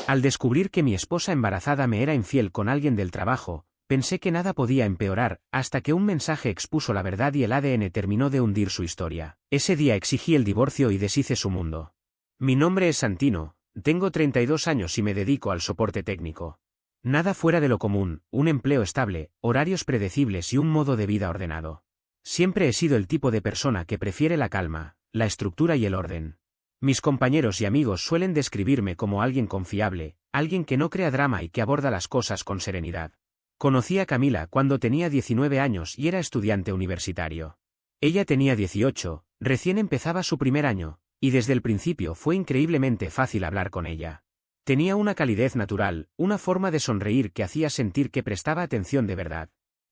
Al descubrir que mi esposa embarazada me era infiel con alguien del trabajo, pensé que nada podía empeorar, hasta que un mensaje expuso la verdad y el ADN terminó de hundir su historia. Ese día exigí el divorcio y deshice su mundo. Mi nombre es Santino, tengo 32 años y me dedico al soporte técnico. Nada fuera de lo común, un empleo estable, horarios predecibles y un modo de vida ordenado. Siempre he sido el tipo de persona que prefiere la calma, la estructura y el orden. Mis compañeros y amigos suelen describirme como alguien confiable, alguien que no crea drama y que aborda las cosas con serenidad. Conocí a Camila cuando tenía 19 años y era estudiante universitario. Ella tenía 18, recién empezaba su primer año, y desde el principio fue increíblemente fácil hablar con ella. Tenía una calidez natural, una forma de sonreír que hacía sentir que prestaba atención de verdad.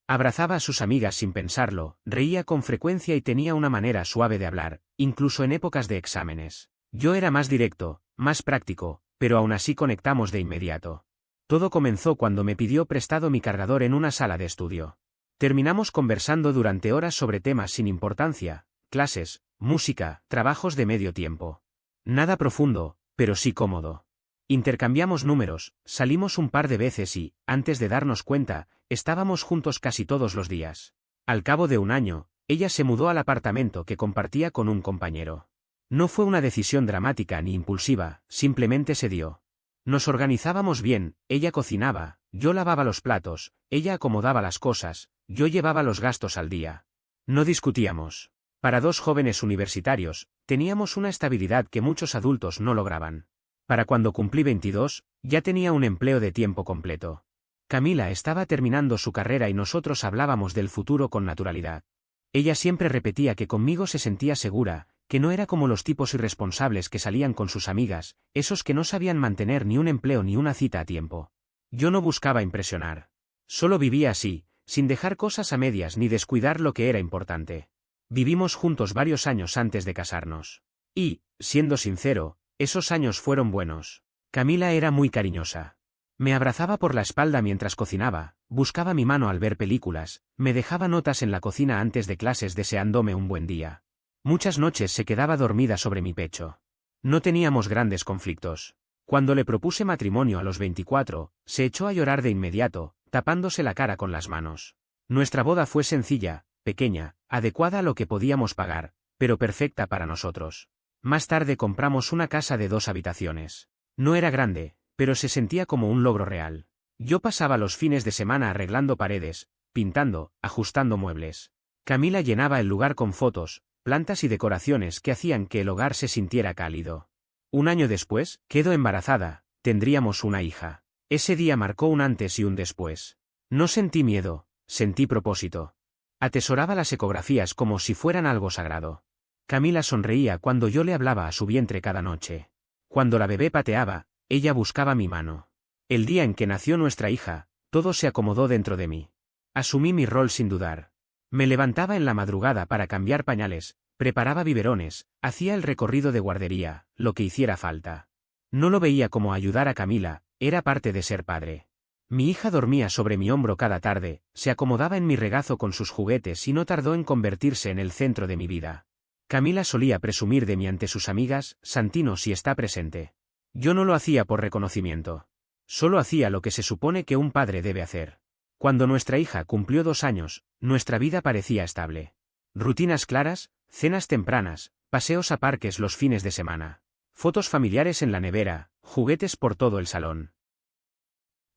Abrazaba a sus amigas sin pensarlo, reía con frecuencia y tenía una manera suave de hablar, incluso en épocas de exámenes. Yo era más directo, más práctico, pero aún así conectamos de inmediato. Todo comenzó cuando me pidió prestado mi cargador en una sala de estudio. Terminamos conversando durante horas sobre temas sin importancia, clases, música, trabajos de medio tiempo. Nada profundo, pero sí cómodo. Intercambiamos números, salimos un par de veces y, antes de darnos cuenta, estábamos juntos casi todos los días. Al cabo de un año, ella se mudó al apartamento que compartía con un compañero. No fue una decisión dramática ni impulsiva, simplemente se dio. Nos organizábamos bien, ella cocinaba, yo lavaba los platos, ella acomodaba las cosas, yo llevaba los gastos al día. No discutíamos. Para dos jóvenes universitarios, teníamos una estabilidad que muchos adultos no lograban. Para cuando cumplí 22, ya tenía un empleo de tiempo completo. Camila estaba terminando su carrera y nosotros hablábamos del futuro con naturalidad. Ella siempre repetía que conmigo se sentía segura, que no era como los tipos irresponsables que salían con sus amigas, esos que no sabían mantener ni un empleo ni una cita a tiempo. Yo no buscaba impresionar. Solo vivía así, sin dejar cosas a medias ni descuidar lo que era importante. Vivimos juntos varios años antes de casarnos. Y, siendo sincero, esos años fueron buenos. Camila era muy cariñosa. Me abrazaba por la espalda mientras cocinaba, buscaba mi mano al ver películas, me dejaba notas en la cocina antes de clases deseándome un buen día. Muchas noches se quedaba dormida sobre mi pecho. No teníamos grandes conflictos. Cuando le propuse matrimonio a los 24, se echó a llorar de inmediato, tapándose la cara con las manos. Nuestra boda fue sencilla, pequeña, adecuada a lo que podíamos pagar, pero perfecta para nosotros. Más tarde compramos una casa de 2 habitaciones. No era grande, pero se sentía como un logro real. Yo pasaba los fines de semana arreglando paredes, pintando, ajustando muebles. Camila llenaba el lugar con fotos, plantas y decoraciones que hacían que el hogar se sintiera cálido. Un año después, quedó embarazada, tendríamos una hija. Ese día marcó un antes y un después. No sentí miedo, sentí propósito. Atesoraba las ecografías como si fueran algo sagrado. Camila sonreía cuando yo le hablaba a su vientre cada noche. Cuando la bebé pateaba, ella buscaba mi mano. El día en que nació nuestra hija, todo se acomodó dentro de mí. Asumí mi rol sin dudar. Me levantaba en la madrugada para cambiar pañales, preparaba biberones, hacía el recorrido de guardería, lo que hiciera falta. No lo veía como ayudar a Camila, era parte de ser padre. Mi hija dormía sobre mi hombro cada tarde, se acomodaba en mi regazo con sus juguetes y no tardó en convertirse en el centro de mi vida. Camila solía presumir de mí ante sus amigas, Santino si está presente. Yo no lo hacía por reconocimiento. Solo hacía lo que se supone que un padre debe hacer. Cuando nuestra hija cumplió 2 años, nuestra vida parecía estable. Rutinas claras, cenas tempranas, paseos a parques los fines de semana. Fotos familiares en la nevera, juguetes por todo el salón.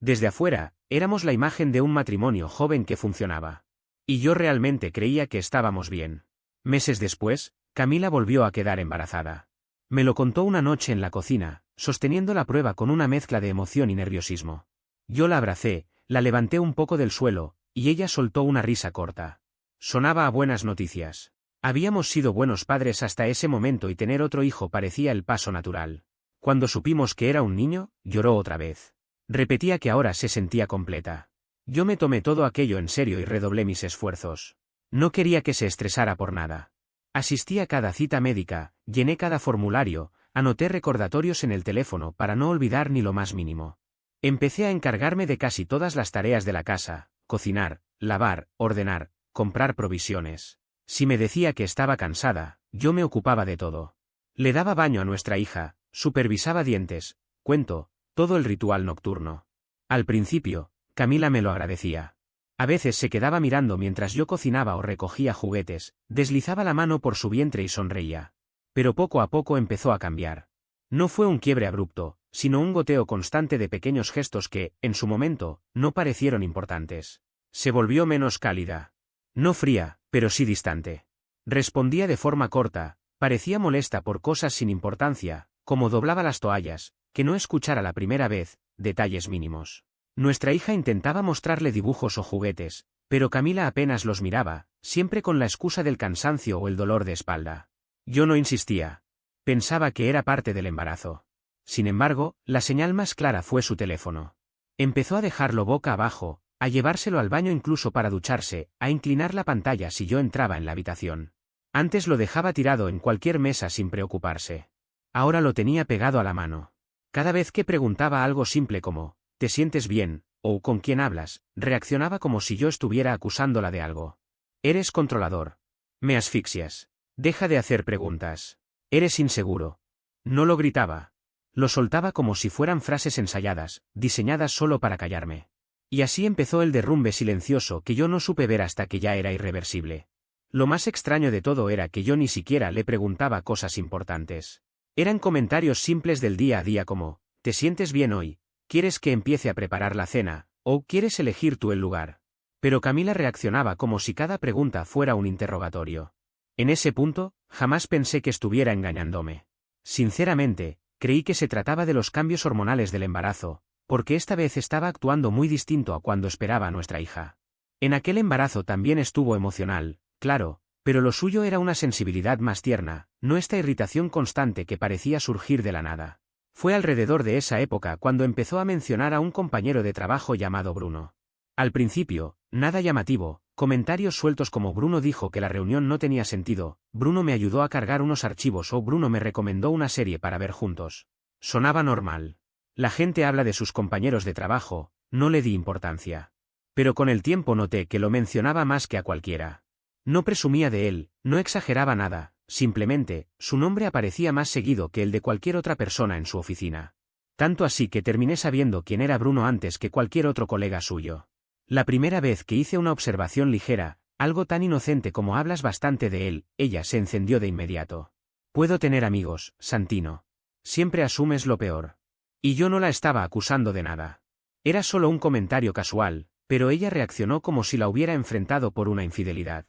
Desde afuera, éramos la imagen de un matrimonio joven que funcionaba. Y yo realmente creía que estábamos bien. Meses después, Camila volvió a quedar embarazada. Me lo contó una noche en la cocina, sosteniendo la prueba con una mezcla de emoción y nerviosismo. Yo la abracé, la levanté un poco del suelo, y ella soltó una risa corta. Sonaba a buenas noticias. Habíamos sido buenos padres hasta ese momento y tener otro hijo parecía el paso natural. Cuando supimos que era un niño, lloró otra vez. Repetía que ahora se sentía completa. Yo me tomé todo aquello en serio y redoblé mis esfuerzos. No quería que se estresara por nada. Asistí a cada cita médica, llené cada formulario, anoté recordatorios en el teléfono para no olvidar ni lo más mínimo. Empecé a encargarme de casi todas las tareas de la casa, cocinar, lavar, ordenar, comprar provisiones. Si me decía que estaba cansada, yo me ocupaba de todo. Le daba baño a nuestra hija, supervisaba dientes, cuento, todo el ritual nocturno. Al principio, Camila me lo agradecía. A veces se quedaba mirando mientras yo cocinaba o recogía juguetes, deslizaba la mano por su vientre y sonreía. Pero poco a poco empezó a cambiar. No fue un quiebre abrupto, sino un goteo constante de pequeños gestos que, en su momento, no parecieron importantes. Se volvió menos cálida. No fría, pero sí distante. Respondía de forma corta, parecía molesta por cosas sin importancia, como doblaba las toallas, que no escuchara la primera vez, detalles mínimos. Nuestra hija intentaba mostrarle dibujos o juguetes, pero Camila apenas los miraba, siempre con la excusa del cansancio o el dolor de espalda. Yo no insistía. Pensaba que era parte del embarazo. Sin embargo, la señal más clara fue su teléfono. Empezó a dejarlo boca abajo, a llevárselo al baño incluso para ducharse, a inclinar la pantalla si yo entraba en la habitación. Antes lo dejaba tirado en cualquier mesa sin preocuparse. Ahora lo tenía pegado a la mano. Cada vez que preguntaba algo simple como, ¿te sientes bien? O ¿con quién hablas?, reaccionaba como si yo estuviera acusándola de algo. Eres controlador. Me asfixias. Deja de hacer preguntas. Eres inseguro. No lo gritaba. Lo soltaba como si fueran frases ensayadas, diseñadas solo para callarme. Y así empezó el derrumbe silencioso que yo no supe ver hasta que ya era irreversible. Lo más extraño de todo era que yo ni siquiera le preguntaba cosas importantes. Eran comentarios simples del día a día como, ¿te sientes bien hoy? ¿Quieres que empiece a preparar la cena? ¿O quieres elegir tú el lugar? Pero Camila reaccionaba como si cada pregunta fuera un interrogatorio. En ese punto, jamás pensé que estuviera engañándome. Sinceramente, creí que se trataba de los cambios hormonales del embarazo, porque esta vez estaba actuando muy distinto a cuando esperaba a nuestra hija. En aquel embarazo también estuvo emocional, claro, pero lo suyo era una sensibilidad más tierna, no esta irritación constante que parecía surgir de la nada. Fue alrededor de esa época cuando empezó a mencionar a un compañero de trabajo llamado Bruno. Al principio, nada llamativo, comentarios sueltos como Bruno dijo que la reunión no tenía sentido, Bruno me ayudó a cargar unos archivos o Bruno me recomendó una serie para ver juntos. Sonaba normal. La gente habla de sus compañeros de trabajo, no le di importancia. Pero con el tiempo noté que lo mencionaba más que a cualquiera. No presumía de él, no exageraba nada, simplemente, su nombre aparecía más seguido que el de cualquier otra persona en su oficina. Tanto así que terminé sabiendo quién era Bruno antes que cualquier otro colega suyo. La primera vez que hice una observación ligera, algo tan inocente como hablas bastante de él, ella se encendió de inmediato. Puedo tener amigos, Santino. Siempre asumes lo peor. Y yo no la estaba acusando de nada. Era solo un comentario casual, pero ella reaccionó como si la hubiera enfrentado por una infidelidad.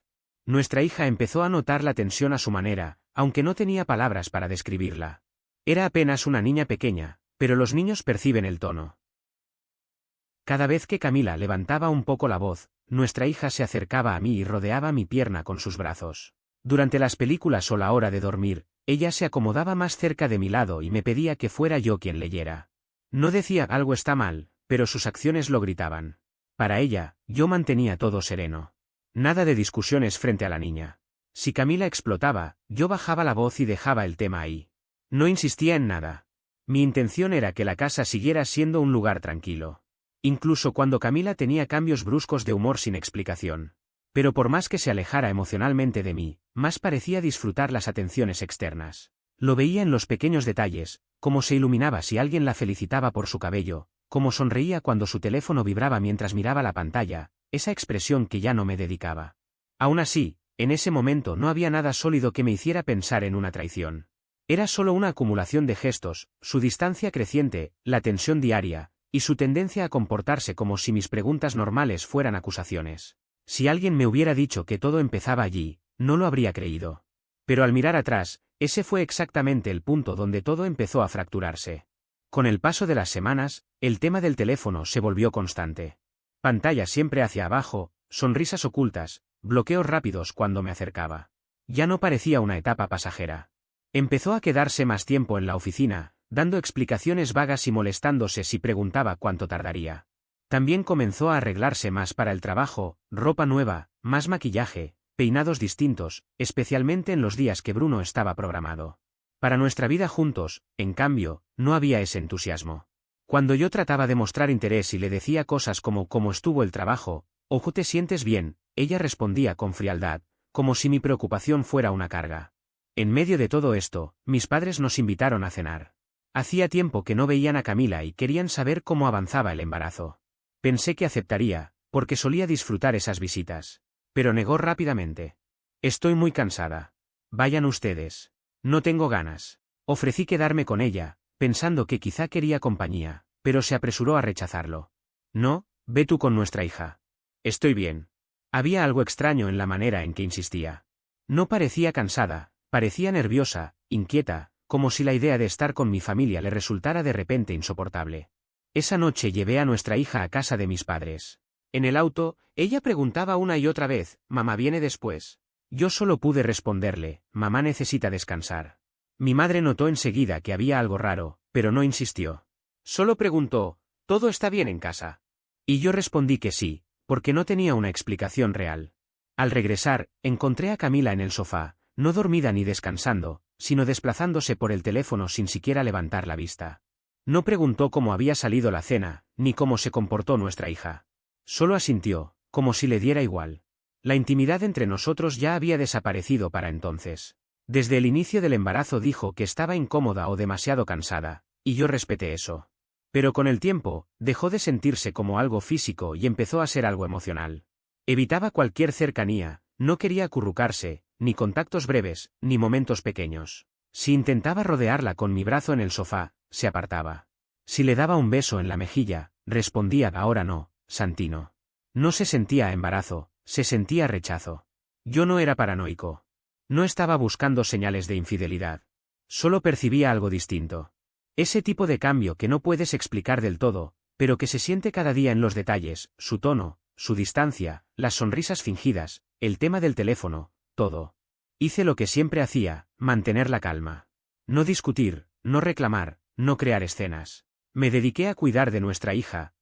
Nuestra hija empezó a notar la tensión a su manera, aunque no tenía palabras para describirla. Era apenas una niña pequeña, pero los niños perciben el tono. Cada vez que Camila levantaba un poco la voz, nuestra hija se acercaba a mí y rodeaba mi pierna con sus brazos. Durante las películas o la hora de dormir, ella se acomodaba más cerca de mi lado y me pedía que fuera yo quien leyera. No decía algo está mal, pero sus acciones lo gritaban. Para ella, yo mantenía todo sereno. Nada de discusiones frente a la niña. Si Camila explotaba, yo bajaba la voz y dejaba el tema ahí. No insistía en nada. Mi intención era que la casa siguiera siendo un lugar tranquilo. Incluso cuando Camila tenía cambios bruscos de humor sin explicación. Pero por más que se alejara emocionalmente de mí, más parecía disfrutar las atenciones externas. Lo veía en los pequeños detalles, cómo se iluminaba si alguien la felicitaba por su cabello, cómo sonreía cuando su teléfono vibraba mientras miraba la pantalla, esa expresión que ya no me dedicaba. Aún así, en ese momento no había nada sólido que me hiciera pensar en una traición. Era solo una acumulación de gestos, su distancia creciente, la tensión diaria, y su tendencia a comportarse como si mis preguntas normales fueran acusaciones. Si alguien me hubiera dicho que todo empezaba allí, no lo habría creído. Pero al mirar atrás, ese fue exactamente el punto donde todo empezó a fracturarse. Con el paso de las semanas, el tema del teléfono se volvió constante. Pantalla siempre hacia abajo, sonrisas ocultas, bloqueos rápidos cuando me acercaba. Ya no parecía una etapa pasajera. Empezó a quedarse más tiempo en la oficina, dando explicaciones vagas y molestándose si preguntaba cuánto tardaría. También comenzó a arreglarse más para el trabajo, ropa nueva, más maquillaje, peinados distintos, especialmente en los días que Bruno estaba programado. Para nuestra vida juntos, en cambio, no había ese entusiasmo. Cuando yo trataba de mostrar interés y le decía cosas como ¿cómo estuvo el trabajo? O ¿te sientes bien?, ella respondía con frialdad, como si mi preocupación fuera una carga. En medio de todo esto, mis padres nos invitaron a cenar. Hacía tiempo que no veían a Camila y querían saber cómo avanzaba el embarazo. Pensé que aceptaría, porque solía disfrutar esas visitas. Pero negó rápidamente. Estoy muy cansada. Vayan ustedes. No tengo ganas. Ofrecí quedarme con ella, pensando que quizá quería compañía, pero se apresuró a rechazarlo. No, ve tú con nuestra hija. Estoy bien. Había algo extraño en la manera en que insistía. No parecía cansada, parecía nerviosa, inquieta, como si la idea de estar con mi familia le resultara de repente insoportable. Esa noche llevé a nuestra hija a casa de mis padres. En el auto, ella preguntaba una y otra vez, «¿Mamá viene después?». Yo solo pude responderle, «Mamá necesita descansar». Mi madre notó enseguida que había algo raro, pero no insistió. Solo preguntó, «¿Todo está bien en casa?». Y yo respondí que sí, porque no tenía una explicación real. Al regresar, encontré a Camila en el sofá, no dormida ni descansando, sino desplazándose por el teléfono sin siquiera levantar la vista. No preguntó cómo había salido la cena, ni cómo se comportó nuestra hija. Solo asintió, como si le diera igual. La intimidad entre nosotros ya había desaparecido para entonces. Desde el inicio del embarazo dijo que estaba incómoda o demasiado cansada, y yo respeté eso. Pero con el tiempo, dejó de sentirse como algo físico y empezó a ser algo emocional. Evitaba cualquier cercanía, no quería acurrucarse, ni contactos breves, ni momentos pequeños. Si intentaba rodearla con mi brazo en el sofá, se apartaba. Si le daba un beso en la mejilla, respondía «ahora no, Santino». No se sentía embarazo, se sentía rechazo. Yo no era paranoico. No estaba buscando señales de infidelidad. Solo percibía algo distinto. Ese tipo de cambio que no puedes explicar del todo, pero que se siente cada día en los detalles, su tono, su distancia, las sonrisas fingidas, el tema del teléfono, todo. Hice lo que siempre hacía, mantener la calma. No discutir, no reclamar, no crear escenas. Me dediqué a cuidar de nuestra hija.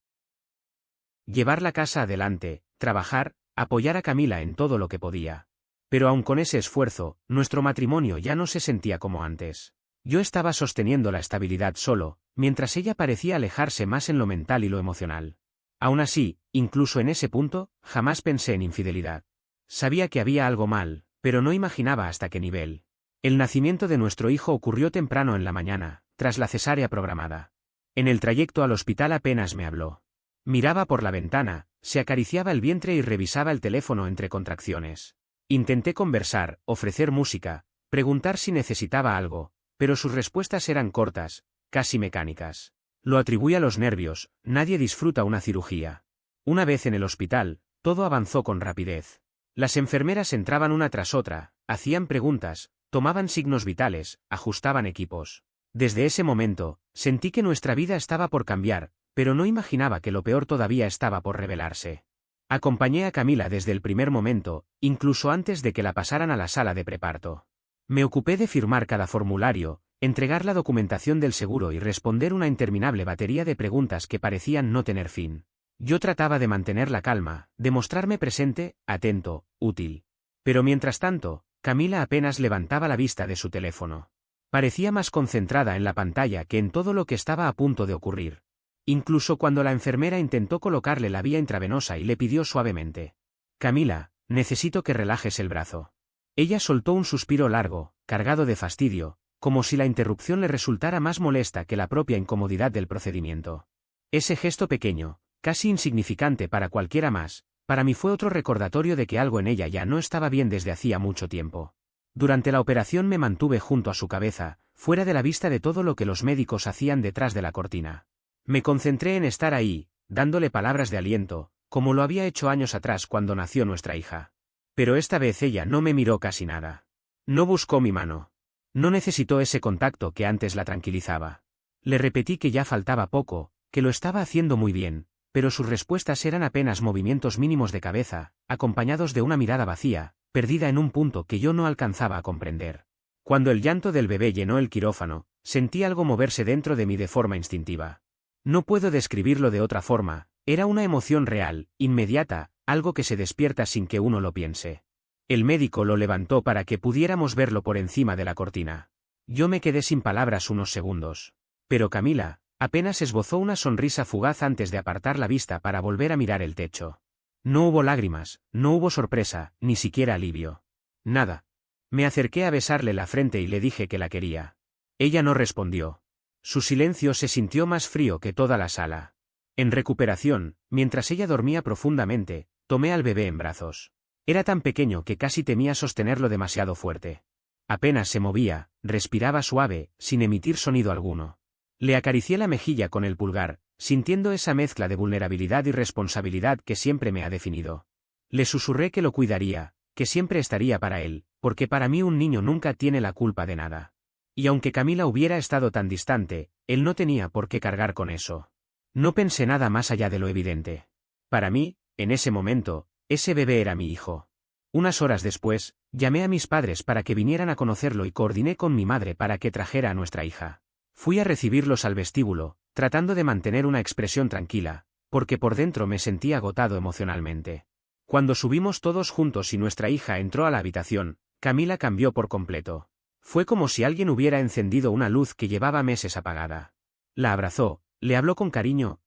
Llevar la casa adelante, trabajar, apoyar a Camila en todo lo que podía. Pero aun con ese esfuerzo, nuestro matrimonio ya no se sentía como antes. Yo estaba sosteniendo la estabilidad solo, mientras ella parecía alejarse más en lo mental y lo emocional. Aún así, incluso en ese punto, jamás pensé en infidelidad. Sabía que había algo mal, pero no imaginaba hasta qué nivel. El nacimiento de nuestro hijo ocurrió temprano en la mañana, tras la cesárea programada. En el trayecto al hospital apenas me habló. Miraba por la ventana, se acariciaba el vientre y revisaba el teléfono entre contracciones. Intenté conversar, ofrecer música, preguntar si necesitaba algo, pero sus respuestas eran cortas, casi mecánicas. Lo atribuí a los nervios, nadie disfruta una cirugía. Una vez en el hospital, todo avanzó con rapidez. Las enfermeras entraban una tras otra, hacían preguntas, tomaban signos vitales, ajustaban equipos. Desde ese momento, sentí que nuestra vida estaba por cambiar, pero no imaginaba que lo peor todavía estaba por revelarse. Acompañé a Camila desde el primer momento, incluso antes de que la pasaran a la sala de preparto. Me ocupé de firmar cada formulario, entregar la documentación del seguro y responder una interminable batería de preguntas que parecían no tener fin. Yo trataba de mantener la calma, de mostrarme presente, atento, útil. Pero mientras tanto, Camila apenas levantaba la vista de su teléfono. Parecía más concentrada en la pantalla que en todo lo que estaba a punto de ocurrir. Incluso cuando la enfermera intentó colocarle la vía intravenosa y le pidió suavemente: «Camila, necesito que relajes el brazo». Ella soltó un suspiro largo, cargado de fastidio, como si la interrupción le resultara más molesta que la propia incomodidad del procedimiento. Ese gesto pequeño, casi insignificante para cualquiera más, para mí fue otro recordatorio de que algo en ella ya no estaba bien desde hacía mucho tiempo. Durante la operación me mantuve junto a su cabeza, fuera de la vista de todo lo que los médicos hacían detrás de la cortina. Me concentré en estar ahí, dándole palabras de aliento, como lo había hecho años atrás cuando nació nuestra hija. Pero esta vez ella no me miró casi nada. No buscó mi mano. No necesitó ese contacto que antes la tranquilizaba. Le repetí que ya faltaba poco, que lo estaba haciendo muy bien, pero sus respuestas eran apenas movimientos mínimos de cabeza, acompañados de una mirada vacía, perdida en un punto que yo no alcanzaba a comprender. Cuando el llanto del bebé llenó el quirófano, sentí algo moverse dentro de mí de forma instintiva. No puedo describirlo de otra forma, era una emoción real, inmediata, algo que se despierta sin que uno lo piense. El médico lo levantó para que pudiéramos verlo por encima de la cortina. Yo me quedé sin palabras unos segundos. Pero Camila apenas esbozó una sonrisa fugaz antes de apartar la vista para volver a mirar el techo. No hubo lágrimas, no hubo sorpresa, ni siquiera alivio. Nada. Me acerqué a besarle la frente y le dije que la quería. Ella no respondió. Su silencio se sintió más frío que toda la sala. En recuperación, mientras ella dormía profundamente, tomé al bebé en brazos. Era tan pequeño que casi temía sostenerlo demasiado fuerte. Apenas se movía, respiraba suave, sin emitir sonido alguno. Le acaricié la mejilla con el pulgar, sintiendo esa mezcla de vulnerabilidad y responsabilidad que siempre me ha definido. Le susurré que lo cuidaría, que siempre estaría para él, porque para mí un niño nunca tiene la culpa de nada. Y aunque Camila hubiera estado tan distante, él no tenía por qué cargar con eso. No pensé nada más allá de lo evidente. Para mí, en ese momento, ese bebé era mi hijo. Unas horas después, llamé a mis padres para que vinieran a conocerlo y coordiné con mi madre para que trajera a nuestra hija. Fui a recibirlos al vestíbulo, tratando de mantener una expresión tranquila, porque por dentro me sentía agotado emocionalmente. Cuando subimos todos juntos y nuestra hija entró a la habitación, Camila cambió por completo. Fue como si alguien hubiera encendido una luz que llevaba meses apagada. La abrazó, le habló con cariño,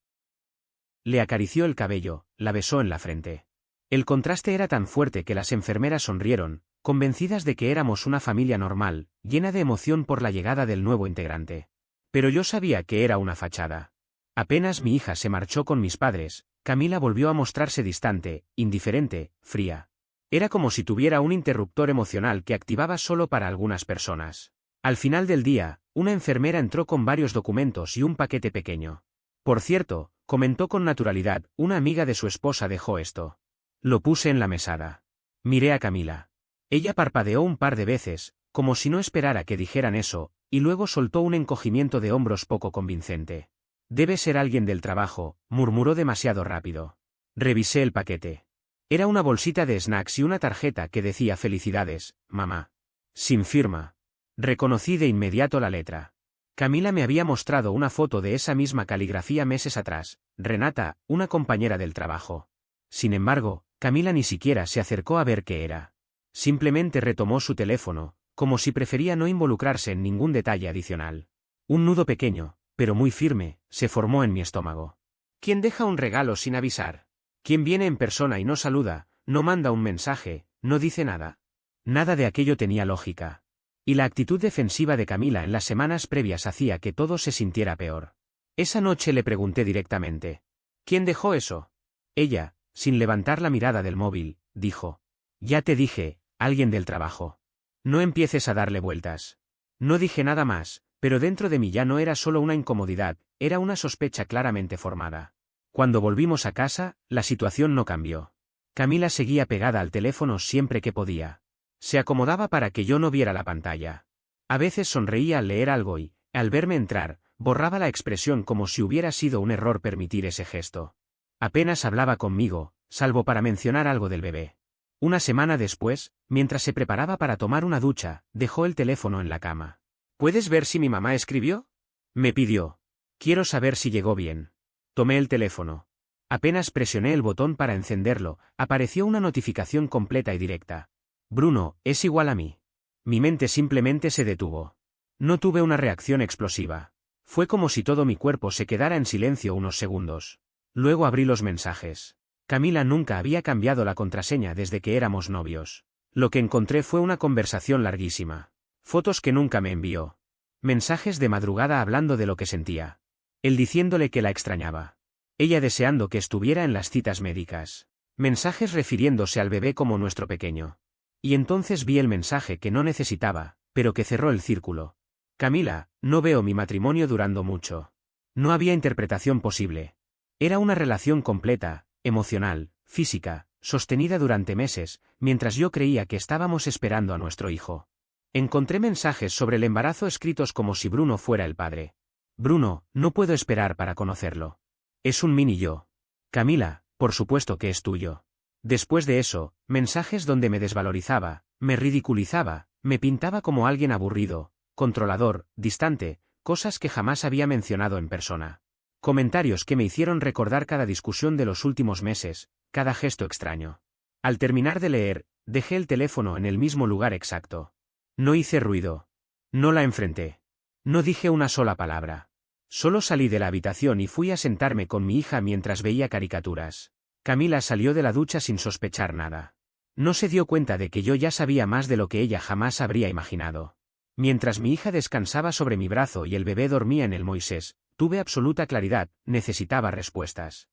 le acarició el cabello, la besó en la frente. El contraste era tan fuerte que las enfermeras sonrieron, convencidas de que éramos una familia normal, llena de emoción por la llegada del nuevo integrante. Pero yo sabía que era una fachada. Apenas mi hija se marchó con mis padres, Camila volvió a mostrarse distante, indiferente, fría. Era como si tuviera un interruptor emocional que activaba solo para algunas personas. Al final del día, una enfermera entró con varios documentos y un paquete pequeño. Por cierto, comentó con naturalidad, una amiga de su esposa dejó esto. Lo puse en la mesada. Miré a Camila. Ella parpadeó un par de veces, como si no esperara que dijeran eso, y luego soltó un encogimiento de hombros poco convincente. Debe ser alguien del trabajo, murmuró demasiado rápido. Revisé el paquete. Era una bolsita de snacks y una tarjeta que decía felicidades, mamá. Sin firma. Reconocí de inmediato la letra. Camila me había mostrado una foto de esa misma caligrafía meses atrás, Renata, una compañera del trabajo. Sin embargo, Camila ni siquiera se acercó a ver qué era. Simplemente retomó su teléfono, como si prefería no involucrarse en ningún detalle adicional. Un nudo pequeño, pero muy firme, se formó en mi estómago. ¿Quién deja un regalo sin avisar? ¿Quién viene en persona y no saluda, no manda un mensaje, no dice nada? Nada de aquello tenía lógica. Y la actitud defensiva de Camila en las semanas previas hacía que todo se sintiera peor. Esa noche le pregunté directamente. ¿Quién dejó eso? Ella, sin levantar la mirada del móvil, dijo. Ya te dije, alguien del trabajo. No empieces a darle vueltas. No dije nada más, pero dentro de mí ya no era solo una incomodidad, era una sospecha claramente formada. Cuando volvimos a casa, la situación no cambió. Camila seguía pegada al teléfono siempre que podía. Se acomodaba para que yo no viera la pantalla. A veces sonreía al leer algo y, al verme entrar, borraba la expresión como si hubiera sido un error permitir ese gesto. Apenas hablaba conmigo, salvo para mencionar algo del bebé. Una semana después, mientras se preparaba para tomar una ducha, dejó el teléfono en la cama. ¿Puedes ver si mi mamá escribió? Me pidió. Quiero saber si llegó bien. Tomé el teléfono. Apenas presioné el botón para encenderlo, apareció una notificación completa y directa. Bruno, es igual a mí. Mi mente simplemente se detuvo. No tuve una reacción explosiva. Fue como si todo mi cuerpo se quedara en silencio unos segundos. Luego abrí los mensajes. Camila nunca había cambiado la contraseña desde que éramos novios. Lo que encontré fue una conversación larguísima. Fotos que nunca me envió. Mensajes de madrugada hablando de lo que sentía. Él diciéndole que la extrañaba. Ella deseando que estuviera en las citas médicas. Mensajes refiriéndose al bebé como nuestro pequeño. Y entonces vi el mensaje que no necesitaba, pero que cerró el círculo. Camila, no veo mi matrimonio durando mucho. No había interpretación posible. Era una relación completa, emocional, física, sostenida durante meses, mientras yo creía que estábamos esperando a nuestro hijo. Encontré mensajes sobre el embarazo escritos como si Bruno fuera el padre. Bruno, no puedo esperar para conocerlo. Es un mini yo. Camila, por supuesto que es tuyo. Después de eso, mensajes donde me desvalorizaba, me ridiculizaba, me pintaba como alguien aburrido, controlador, distante, cosas que jamás había mencionado en persona. Comentarios que me hicieron recordar cada discusión de los últimos meses, cada gesto extraño. Al terminar de leer, dejé el teléfono en el mismo lugar exacto. No hice ruido. No la enfrenté. No dije una sola palabra. Solo salí de la habitación y fui a sentarme con mi hija mientras veía caricaturas. Camila salió de la ducha sin sospechar nada. No se dio cuenta de que yo ya sabía más de lo que ella jamás habría imaginado. Mientras mi hija descansaba sobre mi brazo y el bebé dormía en el Moisés, tuve absoluta claridad, necesitaba respuestas.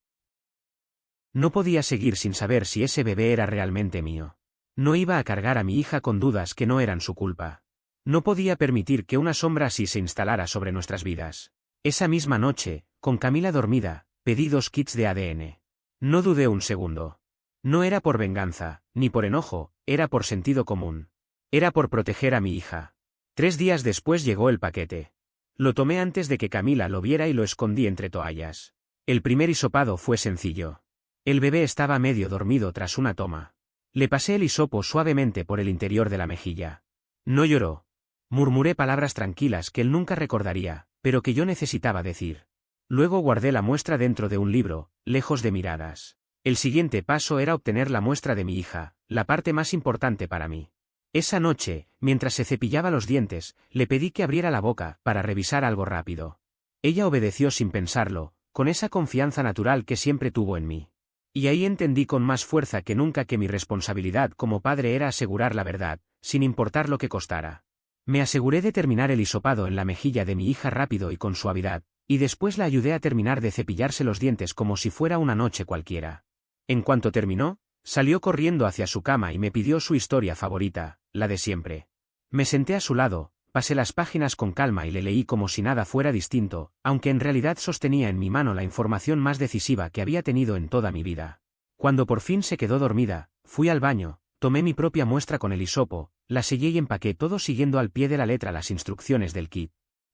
No podía seguir sin saber si ese bebé era realmente mío. No iba a cargar a mi hija con dudas que no eran su culpa. No podía permitir que una sombra así se instalara sobre nuestras vidas. Esa misma noche, con Camila dormida, pedí 2 kits de ADN. No dudé un segundo. No era por venganza, ni por enojo, era por sentido común. Era por proteger a mi hija. 3 días después llegó el paquete. Lo tomé antes de que Camila lo viera y lo escondí entre toallas. El primer hisopado fue sencillo. El bebé estaba medio dormido tras una toma. Le pasé el hisopo suavemente por el interior de la mejilla. No lloró. Murmuré palabras tranquilas que él nunca recordaría, pero que yo necesitaba decir. Luego guardé la muestra dentro de un libro, lejos de miradas. El siguiente paso era obtener la muestra de mi hija, la parte más importante para mí. Esa noche, mientras se cepillaba los dientes, le pedí que abriera la boca para revisar algo rápido. Ella obedeció sin pensarlo, con esa confianza natural que siempre tuvo en mí. Y ahí entendí con más fuerza que nunca que mi responsabilidad como padre era asegurar la verdad, sin importar lo que costara. Me aseguré de terminar el hisopado en la mejilla de mi hija rápido y con suavidad, y después la ayudé a terminar de cepillarse los dientes como si fuera una noche cualquiera. En cuanto terminó, salió corriendo hacia su cama y me pidió su historia favorita, la de siempre. Me senté a su lado, pasé las páginas con calma y le leí como si nada fuera distinto, aunque en realidad sostenía en mi mano la información más decisiva que había tenido en toda mi vida. Cuando por fin se quedó dormida, fui al baño, tomé mi propia muestra con el hisopo, la sellé y empaqué todo siguiendo al pie de la letra las instrucciones del kit.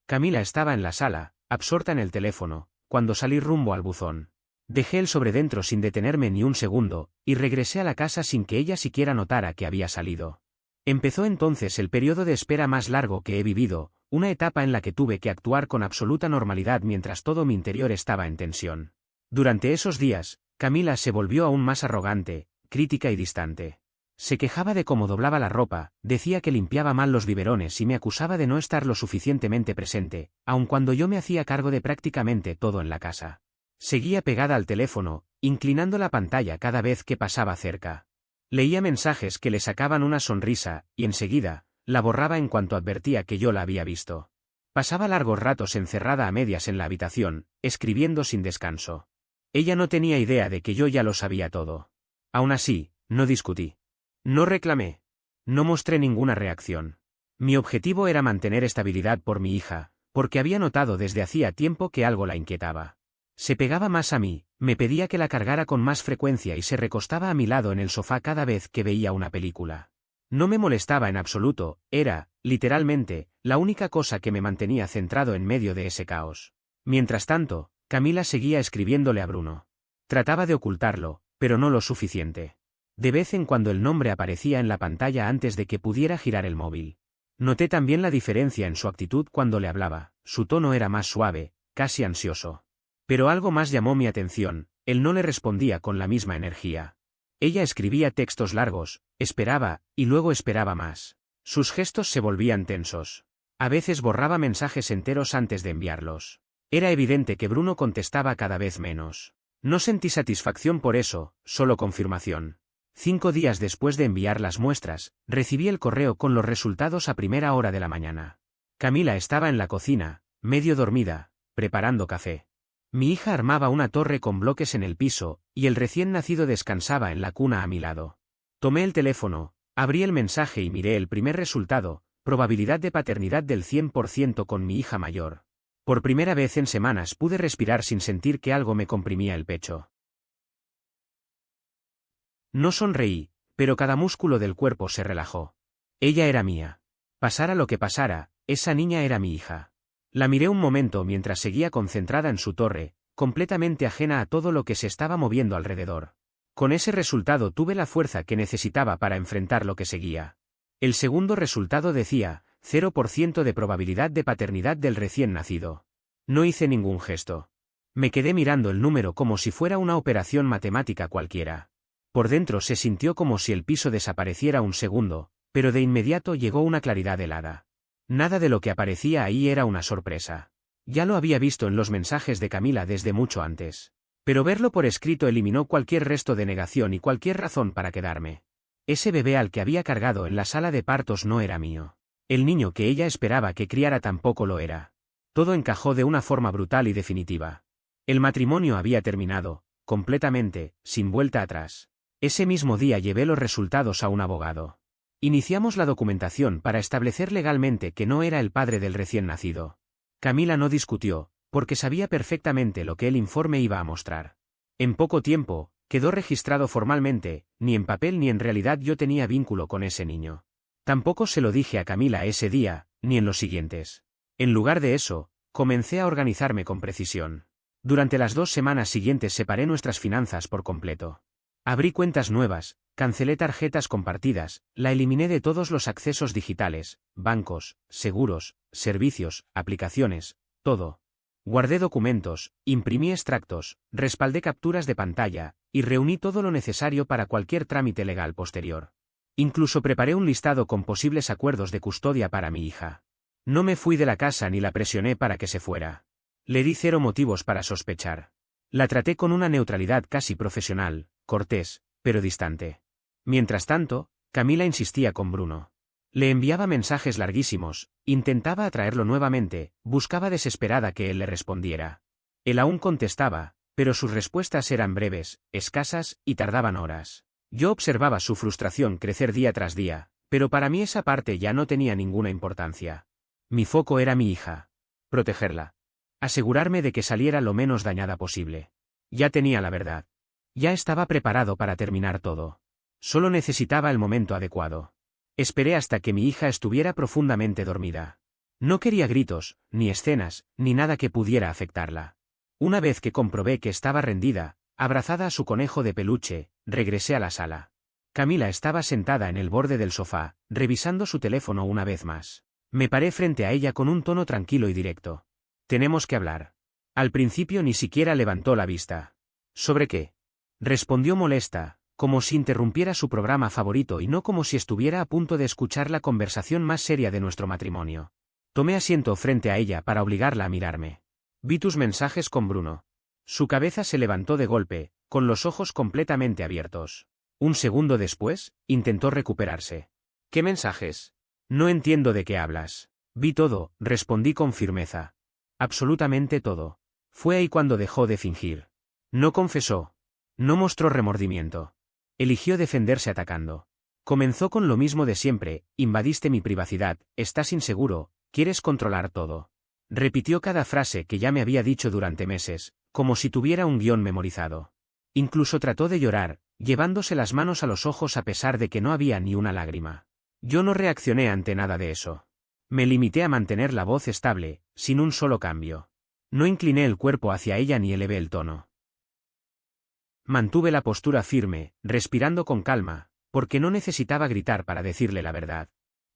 Camila estaba en la sala, absorta en el teléfono, cuando salí rumbo al buzón. Dejé el sobre dentro sin detenerme ni un segundo, y regresé a la casa sin que ella siquiera notara que había salido. Empezó entonces el periodo de espera más largo que he vivido, una etapa en la que tuve que actuar con absoluta normalidad mientras todo mi interior estaba en tensión. Durante esos días, Camila se volvió aún más arrogante, crítica y distante. Se quejaba de cómo doblaba la ropa, decía que limpiaba mal los biberones y me acusaba de no estar lo suficientemente presente, aun cuando yo me hacía cargo de prácticamente todo en la casa. Seguía pegada al teléfono, inclinando la pantalla cada vez que pasaba cerca. Leía mensajes que le sacaban una sonrisa, y enseguida, la borraba en cuanto advertía que yo la había visto. Pasaba largos ratos encerrada a medias en la habitación, escribiendo sin descanso. Ella no tenía idea de que yo ya lo sabía todo. Aún así, no discutí. No reclamé. No mostré ninguna reacción. Mi objetivo era mantener estabilidad por mi hija, porque había notado desde hacía tiempo que algo la inquietaba. Se pegaba más a mí, me pedía que la cargara con más frecuencia y se recostaba a mi lado en el sofá cada vez que veía una película. No me molestaba en absoluto, era, literalmente, la única cosa que me mantenía centrado en medio de ese caos. Mientras tanto, Camila seguía escribiéndole a Bruno. Trataba de ocultarlo, pero no lo suficiente. De vez en cuando el nombre aparecía en la pantalla antes de que pudiera girar el móvil. Noté también la diferencia en su actitud cuando le hablaba, su tono era más suave, casi ansioso. Pero algo más llamó mi atención, él no le respondía con la misma energía. Ella escribía textos largos, esperaba, y luego esperaba más. Sus gestos se volvían tensos. A veces borraba mensajes enteros antes de enviarlos. Era evidente que Bruno contestaba cada vez menos. No sentí satisfacción por eso, solo confirmación. 5 días después de enviar las muestras, recibí el correo con los resultados a primera hora de la mañana. Camila estaba en la cocina, medio dormida, preparando café. Mi hija armaba una torre con bloques en el piso, y el recién nacido descansaba en la cuna a mi lado. Tomé el teléfono, abrí el mensaje y miré el primer resultado, probabilidad de paternidad del 100% con mi hija mayor. Por primera vez en semanas pude respirar sin sentir que algo me comprimía el pecho. No sonreí, pero cada músculo del cuerpo se relajó. Ella era mía. Pasara lo que pasara, esa niña era mi hija. La miré un momento mientras seguía concentrada en su torre, completamente ajena a todo lo que se estaba moviendo alrededor. Con ese resultado tuve la fuerza que necesitaba para enfrentar lo que seguía. El segundo resultado decía, 0% de probabilidad de paternidad del recién nacido. No hice ningún gesto. Me quedé mirando el número como si fuera una operación matemática cualquiera. Por dentro se sintió como si el piso desapareciera un segundo, pero de inmediato llegó una claridad helada. Nada de lo que aparecía ahí era una sorpresa. Ya lo había visto en los mensajes de Camila desde mucho antes. Pero verlo por escrito eliminó cualquier resto de negación y cualquier razón para quedarme. Ese bebé al que había cargado en la sala de partos no era mío. El niño que ella esperaba que criara tampoco lo era. Todo encajó de una forma brutal y definitiva. El matrimonio había terminado, completamente, sin vuelta atrás. Ese mismo día llevé los resultados a un abogado. Iniciamos la documentación para establecer legalmente que no era el padre del recién nacido. Camila no discutió, porque sabía perfectamente lo que el informe iba a mostrar. En poco tiempo, quedó registrado formalmente, ni en papel ni en realidad yo tenía vínculo con ese niño. Tampoco se lo dije a Camila ese día, ni en los siguientes. En lugar de eso, comencé a organizarme con precisión. Durante las 2 semanas siguientes separé nuestras finanzas por completo. Abrí cuentas nuevas, cancelé tarjetas compartidas, la eliminé de todos los accesos digitales, bancos, seguros, servicios, aplicaciones, todo. Guardé documentos, imprimí extractos, respaldé capturas de pantalla, y reuní todo lo necesario para cualquier trámite legal posterior. Incluso preparé un listado con posibles acuerdos de custodia para mi hija. No me fui de la casa ni la presioné para que se fuera. Le di 0 motivos para sospechar. La traté con una neutralidad casi profesional, cortés, pero distante. Mientras tanto, Camila insistía con Bruno. Le enviaba mensajes larguísimos, intentaba atraerlo nuevamente, buscaba desesperada que él le respondiera. Él aún contestaba, pero sus respuestas eran breves, escasas, y tardaban horas. Yo observaba su frustración crecer día tras día, pero para mí esa parte ya no tenía ninguna importancia. Mi foco era mi hija. Protegerla. Asegurarme de que saliera lo menos dañada posible. Ya tenía la verdad. Ya estaba preparado para terminar todo. Solo necesitaba el momento adecuado. Esperé hasta que mi hija estuviera profundamente dormida. No quería gritos, ni escenas, ni nada que pudiera afectarla. Una vez que comprobé que estaba rendida, abrazada a su conejo de peluche, regresé a la sala. Camila estaba sentada en el borde del sofá, revisando su teléfono una vez más. Me paré frente a ella con un tono tranquilo y directo. Tenemos que hablar. Al principio ni siquiera levantó la vista. ¿Sobre qué? Respondió molesta, como si interrumpiera su programa favorito y no como si estuviera a punto de escuchar la conversación más seria de nuestro matrimonio. Tomé asiento frente a ella para obligarla a mirarme. Vi tus mensajes con Bruno. Su cabeza se levantó de golpe, con los ojos completamente abiertos. Un segundo después, intentó recuperarse. ¿Qué mensajes? No entiendo de qué hablas. Vi todo, respondí con firmeza. Absolutamente todo. Fue ahí cuando dejó de fingir. No confesó. No mostró remordimiento. Eligió defenderse atacando. Comenzó con lo mismo de siempre: invadiste mi privacidad, estás inseguro, quieres controlar todo. Repitió cada frase que ya me había dicho durante meses, como si tuviera un guión memorizado. Incluso trató de llorar, llevándose las manos a los ojos a pesar de que no había ni una lágrima. Yo no reaccioné ante nada de eso. Me limité a mantener la voz estable, sin un solo cambio. No incliné el cuerpo hacia ella ni elevé el tono. Mantuve la postura firme, respirando con calma, porque no necesitaba gritar para decirle la verdad.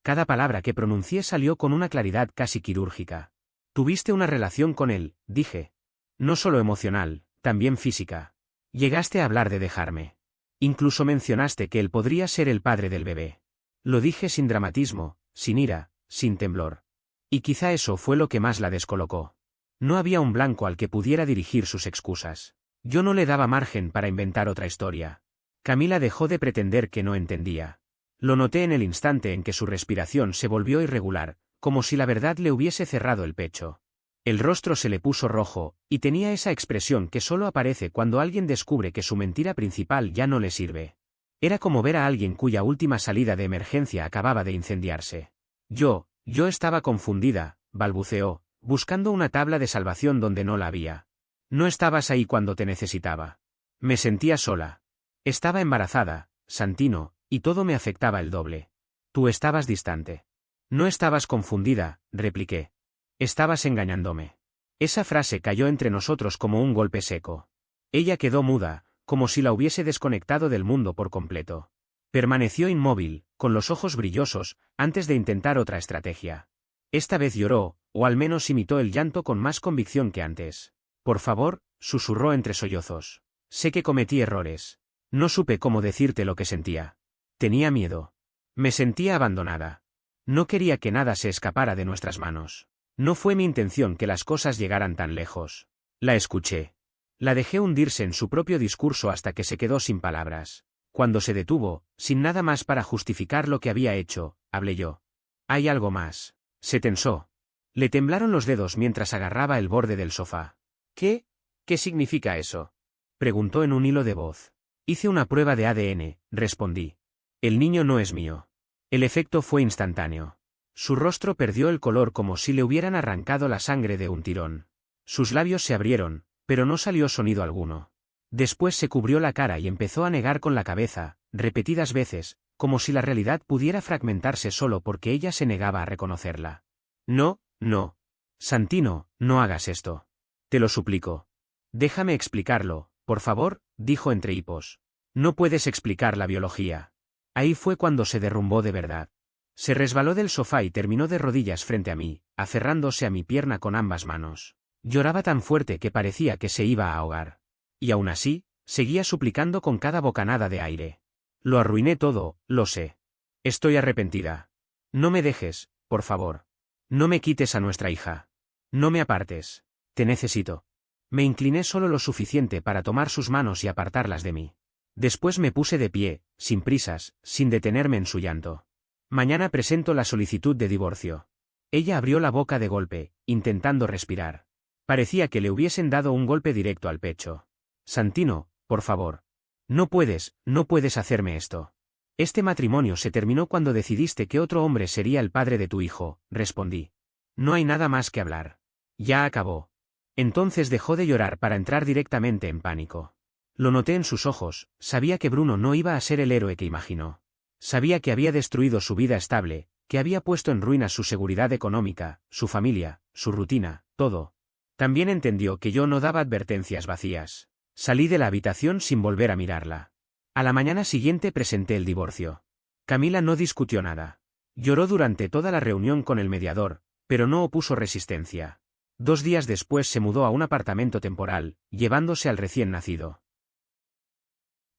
Cada palabra que pronuncié salió con una claridad casi quirúrgica. Tuviste una relación con él, dije. No solo emocional, también física. Llegaste a hablar de dejarme. Incluso mencionaste que él podría ser el padre del bebé. Lo dije sin dramatismo, sin ira, sin temblor. Y quizá eso fue lo que más la descolocó. No había un blanco al que pudiera dirigir sus excusas. Yo no le daba margen para inventar otra historia. Camila dejó de pretender que no entendía. Lo noté en el instante en que su respiración se volvió irregular, como si la verdad le hubiese cerrado el pecho. El rostro se le puso rojo, y tenía esa expresión que solo aparece cuando alguien descubre que su mentira principal ya no le sirve. Era como ver a alguien cuya última salida de emergencia acababa de incendiarse. Yo estaba confundida, balbuceó, buscando una tabla de salvación donde no la había. No estabas ahí cuando te necesitaba. Me sentía sola. Estaba embarazada, Santino, y todo me afectaba el doble. Tú estabas distante. No estabas confundida, repliqué. Estabas engañándome. Esa frase cayó entre nosotros como un golpe seco. Ella quedó muda, como si la hubiese desconectado del mundo por completo. Permaneció inmóvil, con los ojos brillosos, antes de intentar otra estrategia. Esta vez lloró, o al menos imitó el llanto con más convicción que antes. Por favor, susurró entre sollozos. Sé que cometí errores. No supe cómo decirte lo que sentía. Tenía miedo. Me sentía abandonada. No quería que nada se escapara de nuestras manos. No fue mi intención que las cosas llegaran tan lejos. La escuché. La dejé hundirse en su propio discurso hasta que se quedó sin palabras. Cuando se detuvo, sin nada más para justificar lo que había hecho, hablé yo. Hay algo más. Se tensó. Le temblaron los dedos mientras agarraba el borde del sofá. ¿Qué? ¿Qué significa eso? Preguntó en un hilo de voz. Hice una prueba de ADN, respondí. El niño no es mío. El efecto fue instantáneo. Su rostro perdió el color como si le hubieran arrancado la sangre de un tirón. Sus labios se abrieron, pero no salió sonido alguno. Después se cubrió la cara y empezó a negar con la cabeza, repetidas veces, como si la realidad pudiera fragmentarse solo porque ella se negaba a reconocerla. No, no. Santino, no hagas esto. Te lo suplico. Déjame explicarlo, por favor, dijo entre hipos. No puedes explicar la biología. Ahí fue cuando se derrumbó de verdad. Se resbaló del sofá y terminó de rodillas frente a mí, aferrándose a mi pierna con ambas manos. Lloraba tan fuerte que parecía que se iba a ahogar. Y aún así, seguía suplicando con cada bocanada de aire. Lo arruiné todo, lo sé. Estoy arrepentida. No me dejes, por favor. No me quites a nuestra hija. No me apartes. Te necesito. Me incliné solo lo suficiente para tomar sus manos y apartarlas de mí. Después me puse de pie, sin prisas, sin detenerme en su llanto. Mañana presento la solicitud de divorcio. Ella abrió la boca de golpe, intentando respirar. Parecía que le hubiesen dado un golpe directo al pecho. Santino, por favor. No puedes hacerme esto. Este matrimonio se terminó cuando decidiste que otro hombre sería el padre de tu hijo, respondí. No hay nada más que hablar. Ya acabó. Entonces dejó de llorar para entrar directamente en pánico. Lo noté en sus ojos, sabía que Bruno no iba a ser el héroe que imaginó. Sabía que había destruido su vida estable, que había puesto en ruinas su seguridad económica, su familia, su rutina, todo. También entendió que yo no daba advertencias vacías. Salí de la habitación sin volver a mirarla. A la mañana siguiente presenté el divorcio. Camila no discutió nada. Lloró durante toda la reunión con el mediador, pero no opuso resistencia. 2 días después se mudó a un apartamento temporal, llevándose al recién nacido.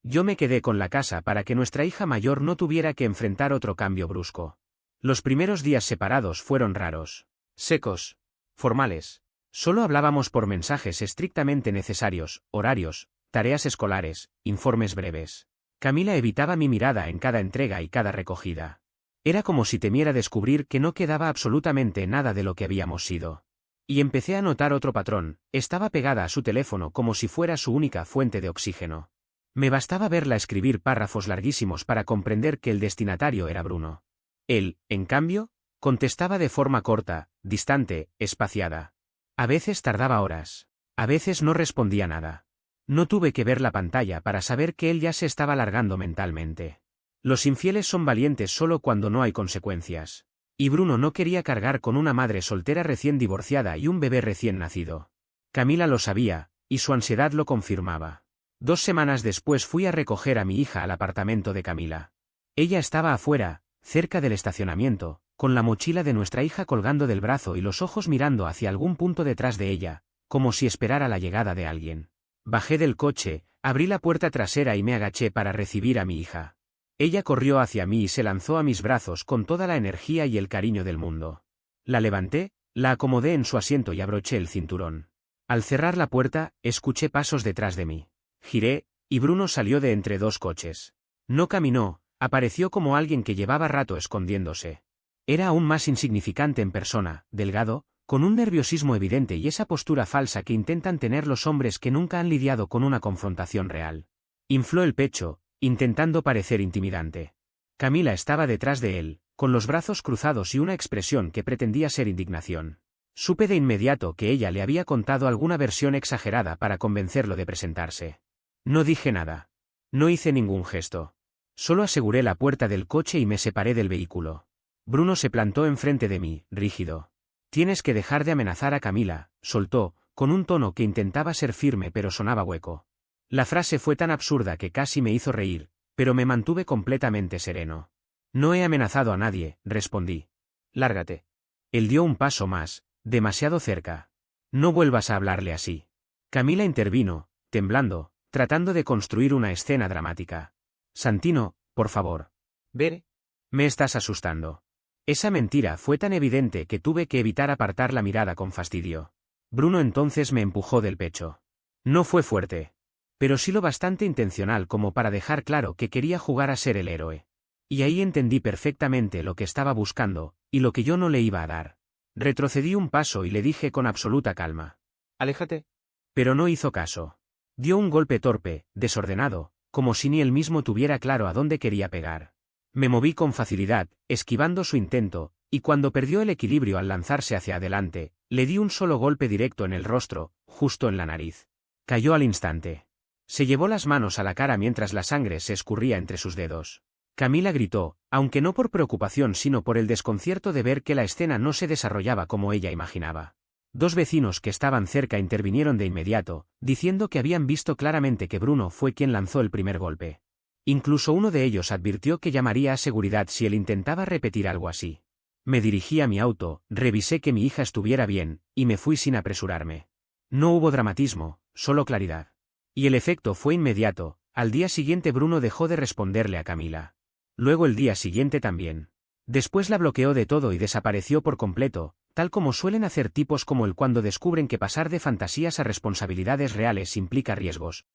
Yo me quedé con la casa para que nuestra hija mayor no tuviera que enfrentar otro cambio brusco. Los primeros días separados fueron raros. Secos. Formales. Solo hablábamos por mensajes estrictamente necesarios, horarios, tareas escolares, informes breves. Camila evitaba mi mirada en cada entrega y cada recogida. Era como si temiera descubrir que no quedaba absolutamente nada de lo que habíamos sido. Y empecé a notar otro patrón, estaba pegada a su teléfono como si fuera su única fuente de oxígeno. Me bastaba verla escribir párrafos larguísimos para comprender que el destinatario era Bruno. Él, en cambio, contestaba de forma corta, distante, espaciada. A veces tardaba horas. A veces no respondía nada. No tuve que ver la pantalla para saber que él ya se estaba largando mentalmente. Los infieles son valientes solo cuando no hay consecuencias. Y Bruno no quería cargar con una madre soltera recién divorciada y un bebé recién nacido. Camila lo sabía, y su ansiedad lo confirmaba. 2 semanas después fui a recoger a mi hija al apartamento de Camila. Ella estaba afuera, cerca del estacionamiento, con la mochila de nuestra hija colgando del brazo y los ojos mirando hacia algún punto detrás de ella, como si esperara la llegada de alguien. Bajé del coche, abrí la puerta trasera y me agaché para recibir a mi hija. Ella corrió hacia mí y se lanzó a mis brazos con toda la energía y el cariño del mundo. La levanté, la acomodé en su asiento y abroché el cinturón. Al cerrar la puerta, escuché pasos detrás de mí. Giré, y Bruno salió de entre 2 coches. No caminó, apareció como alguien que llevaba rato escondiéndose. Era aún más insignificante en persona, delgado, con un nerviosismo evidente y esa postura falsa que intentan tener los hombres que nunca han lidiado con una confrontación real. Infló el pecho, intentando parecer intimidante. Camila estaba detrás de él, con los brazos cruzados y una expresión que pretendía ser indignación. Supe de inmediato que ella le había contado alguna versión exagerada para convencerlo de presentarse. No dije nada. No hice ningún gesto. Solo aseguré la puerta del coche y me separé del vehículo. Bruno se plantó enfrente de mí, rígido. Tienes que dejar de amenazar a Camila, soltó, con un tono que intentaba ser firme pero sonaba hueco. La frase fue tan absurda que casi me hizo reír, pero me mantuve completamente sereno. No he amenazado a nadie, respondí. Lárgate. Él dio un paso más, demasiado cerca. No vuelvas a hablarle así. Camila intervino, temblando, tratando de construir una escena dramática. Santino, por favor. Ver. Me estás asustando. Esa mentira fue tan evidente que tuve que evitar apartar la mirada con fastidio. Bruno entonces me empujó del pecho. No fue fuerte. Pero sí lo bastante intencional como para dejar claro que quería jugar a ser el héroe. Y ahí entendí perfectamente lo que estaba buscando, y lo que yo no le iba a dar. Retrocedí un paso y le dije con absoluta calma: Aléjate. Pero no hizo caso. Dio un golpe torpe, desordenado, como si ni él mismo tuviera claro a dónde quería pegar. Me moví con facilidad, esquivando su intento, y cuando perdió el equilibrio al lanzarse hacia adelante, le di un solo golpe directo en el rostro, justo en la nariz. Cayó al instante. Se llevó las manos a la cara mientras la sangre se escurría entre sus dedos. Camila gritó, aunque no por preocupación sino por el desconcierto de ver que la escena no se desarrollaba como ella imaginaba. Dos vecinos que estaban cerca intervinieron de inmediato, diciendo que habían visto claramente que Bruno fue quien lanzó el primer golpe. Incluso uno de ellos advirtió que llamaría a seguridad si él intentaba repetir algo así. Me dirigí a mi auto, revisé que mi hija estuviera bien, y me fui sin apresurarme. No hubo dramatismo, solo claridad. Y el efecto fue inmediato. Al día siguiente Bruno dejó de responderle a Camila. Luego el día siguiente también. Después la bloqueó de todo y desapareció por completo, tal como suelen hacer tipos como él cuando descubren que pasar de fantasías a responsabilidades reales implica riesgos,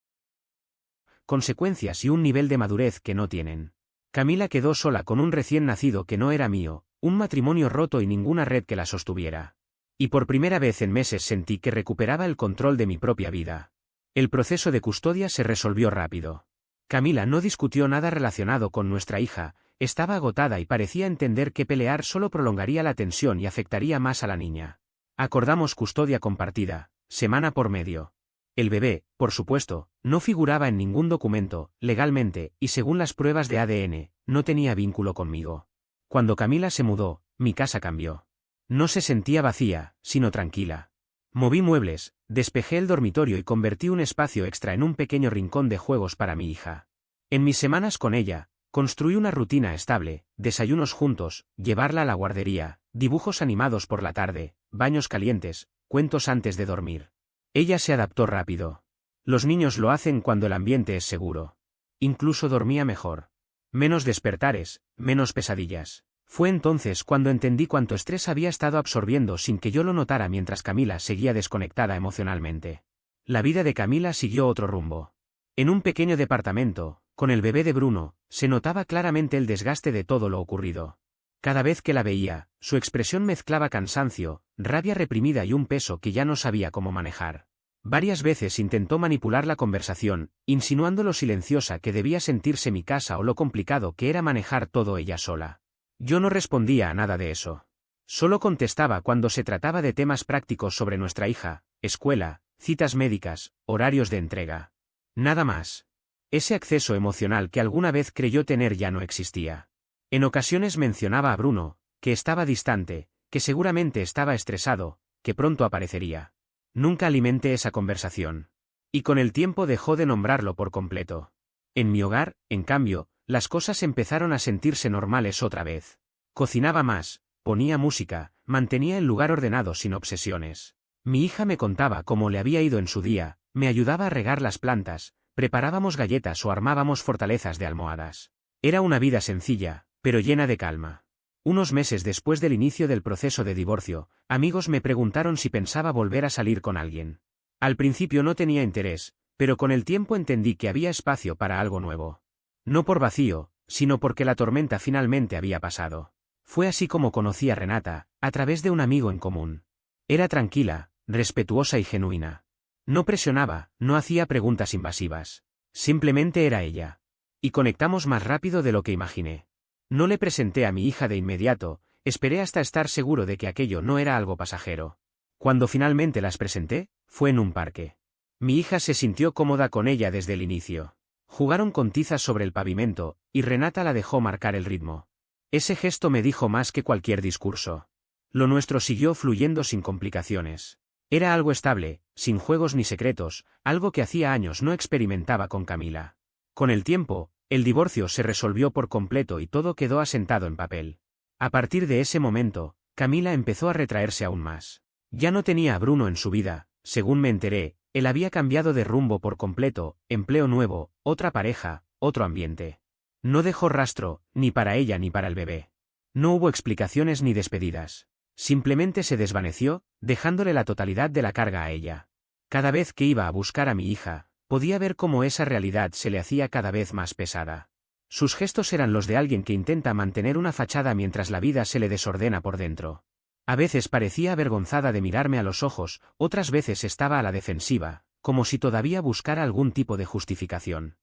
consecuencias y un nivel de madurez que no tienen. Camila quedó sola con un recién nacido que no era mío, un matrimonio roto y ninguna red que la sostuviera. Y por primera vez en meses sentí que recuperaba el control de mi propia vida. El proceso de custodia se resolvió rápido. Camila no discutió nada relacionado con nuestra hija, estaba agotada y parecía entender que pelear solo prolongaría la tensión y afectaría más a la niña. Acordamos custodia compartida, semana por medio. El bebé, por supuesto, no figuraba en ningún documento, legalmente, y según las pruebas de ADN, no tenía vínculo conmigo. Cuando Camila se mudó, mi casa cambió. No se sentía vacía, sino tranquila. Moví muebles, despejé el dormitorio y convertí un espacio extra en un pequeño rincón de juegos para mi hija. En mis semanas con ella, construí una rutina estable, desayunos juntos, llevarla a la guardería, dibujos animados por la tarde, baños calientes, cuentos antes de dormir. Ella se adaptó rápido. Los niños lo hacen cuando el ambiente es seguro. Incluso dormía mejor. Menos despertares, menos pesadillas. Fue entonces cuando entendí cuánto estrés había estado absorbiendo sin que yo lo notara mientras Camila seguía desconectada emocionalmente. La vida de Camila siguió otro rumbo. En un pequeño departamento, con el bebé de Bruno, se notaba claramente el desgaste de todo lo ocurrido. Cada vez que la veía, su expresión mezclaba cansancio, rabia reprimida y un peso que ya no sabía cómo manejar. Varias veces intentó manipular la conversación, insinuando lo silenciosa que debía sentirse mi casa o lo complicado que era manejar todo ella sola. Yo no respondía a nada de eso. Solo contestaba cuando se trataba de temas prácticos sobre nuestra hija, escuela, citas médicas, horarios de entrega. Nada más. Ese acceso emocional que alguna vez creyó tener ya no existía. En ocasiones mencionaba a Bruno, que estaba distante, que seguramente estaba estresado, que pronto aparecería. Nunca alimenté esa conversación. Y con el tiempo dejó de nombrarlo por completo. En mi hogar, en cambio, las cosas empezaron a sentirse normales otra vez. Cocinaba más, ponía música, mantenía el lugar ordenado sin obsesiones. Mi hija me contaba cómo le había ido en su día, me ayudaba a regar las plantas, preparábamos galletas o armábamos fortalezas de almohadas. Era una vida sencilla, pero llena de calma. Unos meses después del inicio del proceso de divorcio, amigos me preguntaron si pensaba volver a salir con alguien. Al principio no tenía interés, pero con el tiempo entendí que había espacio para algo nuevo. No por vacío, sino porque la tormenta finalmente había pasado. Fue así como conocí a Renata, a través de un amigo en común. Era tranquila, respetuosa y genuina. No presionaba, no hacía preguntas invasivas. Simplemente era ella. Y conectamos más rápido de lo que imaginé. No le presenté a mi hija de inmediato, esperé hasta estar seguro de que aquello no era algo pasajero. Cuando finalmente las presenté, fue en un parque. Mi hija se sintió cómoda con ella desde el inicio. Jugaron con tizas sobre el pavimento, y Renata la dejó marcar el ritmo. Ese gesto me dijo más que cualquier discurso. Lo nuestro siguió fluyendo sin complicaciones. Era algo estable, sin juegos ni secretos, algo que hacía años no experimentaba con Camila. Con el tiempo, el divorcio se resolvió por completo y todo quedó asentado en papel. A partir de ese momento, Camila empezó a retraerse aún más. Ya no tenía a Bruno en su vida, según me enteré, él había cambiado de rumbo por completo, empleo nuevo, otra pareja, otro ambiente. No dejó rastro, ni para ella ni para el bebé. No hubo explicaciones ni despedidas. Simplemente se desvaneció, dejándole la totalidad de la carga a ella. Cada vez que iba a buscar a mi hija, podía ver cómo esa realidad se le hacía cada vez más pesada. Sus gestos eran los de alguien que intenta mantener una fachada mientras la vida se le desordena por dentro. A veces parecía avergonzada de mirarme a los ojos, otras veces estaba a la defensiva, como si todavía buscara algún tipo de justificación.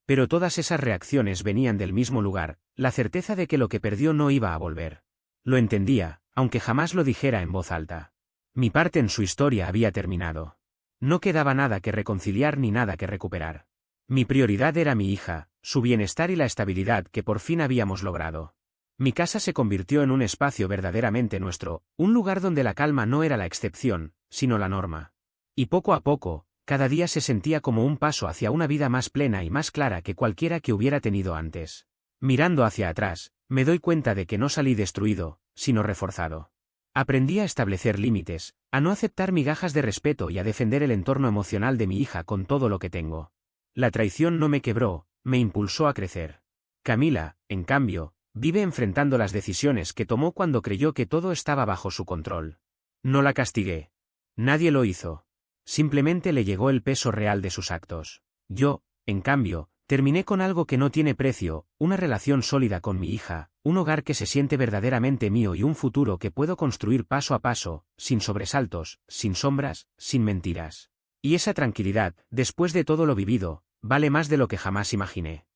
Pero todas esas reacciones venían del mismo lugar, la certeza de que lo que perdió no iba a volver. Lo entendía, aunque jamás lo dijera en voz alta. Mi parte en su historia había terminado. No quedaba nada que reconciliar ni nada que recuperar. Mi prioridad era mi hija, su bienestar y la estabilidad que por fin habíamos logrado. Mi casa se convirtió en un espacio verdaderamente nuestro, un lugar donde la calma no era la excepción, sino la norma. Y poco a poco, cada día se sentía como un paso hacia una vida más plena y más clara que cualquiera que hubiera tenido antes. Mirando hacia atrás, me doy cuenta de que no salí destruido, sino reforzado. Aprendí a establecer límites, a no aceptar migajas de respeto y a defender el entorno emocional de mi hija con todo lo que tengo. La traición no me quebró, me impulsó a crecer. Camila, en cambio, vive enfrentando las decisiones que tomó cuando creyó que todo estaba bajo su control. No la castigué. Nadie lo hizo. Simplemente le llegó el peso real de sus actos. Yo, en cambio, terminé con algo que no tiene precio, una relación sólida con mi hija, un hogar que se siente verdaderamente mío y un futuro que puedo construir paso a paso, sin sobresaltos, sin sombras, sin mentiras. Y esa tranquilidad, después de todo lo vivido, vale más de lo que jamás imaginé.